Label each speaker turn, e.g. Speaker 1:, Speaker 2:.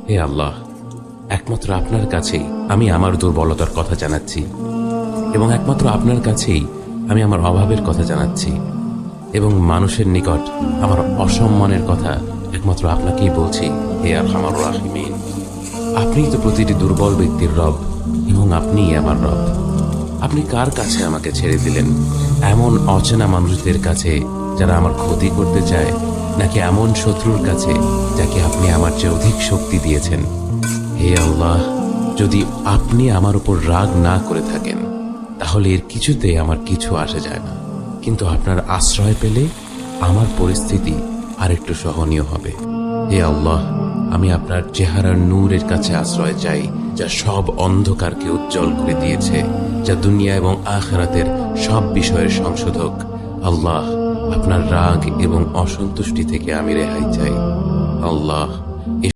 Speaker 1: হে আল্লাহ, একমাত্র আপনার কাছেই আমি আমার দুর্বলতার কথা জানাচ্ছি এবং একমাত্র আপনার কাছেই আমি আমার অভাবের কথা জানাচ্ছি এবং মানুষের নিকট আমার অসম্মানের কথা একমাত্র আপনাকেই বলছি। হে আরহামার রাহিমিন, আপনিই তো প্রতিটি দুর্বল ব্যক্তির রব এবং আপনিই আমার রব। আপনি কার কাছে আমাকে ছেড়ে দিলেন? এমন অচেনা মানুষদের কাছে যারা আমার ক্ষতি করতে চায়, নাকি এমন শত্রুর কাছে যাকে আপনি আমার চেয়ে অধিক শক্তি দিয়েছেন? হে আল্লাহ, যদি আপনি আমার উপর রাগ না করে থাকেন তাহলে এর কিছুতে আমার কিছু আসে যায় না, কিন্তু আপনার আশ্রয় পেলে আমার পরিস্থিতি আরেকটু সহনীয় হবে। হে আল্লাহ, আমি আপনার চেহারার নূরের কাছে আশ্রয় চাই, যা সব অন্ধকারকে উজ্জ্বল করে দিয়েছে, যা দুনিয়া এবং আখিরাতের সব বিষয়ের সংশোধক। আল্লাহ, আপনার রাগ এবং অসন্তুষ্টি থেকে আমি রেহাই চাই। আল্লাহ,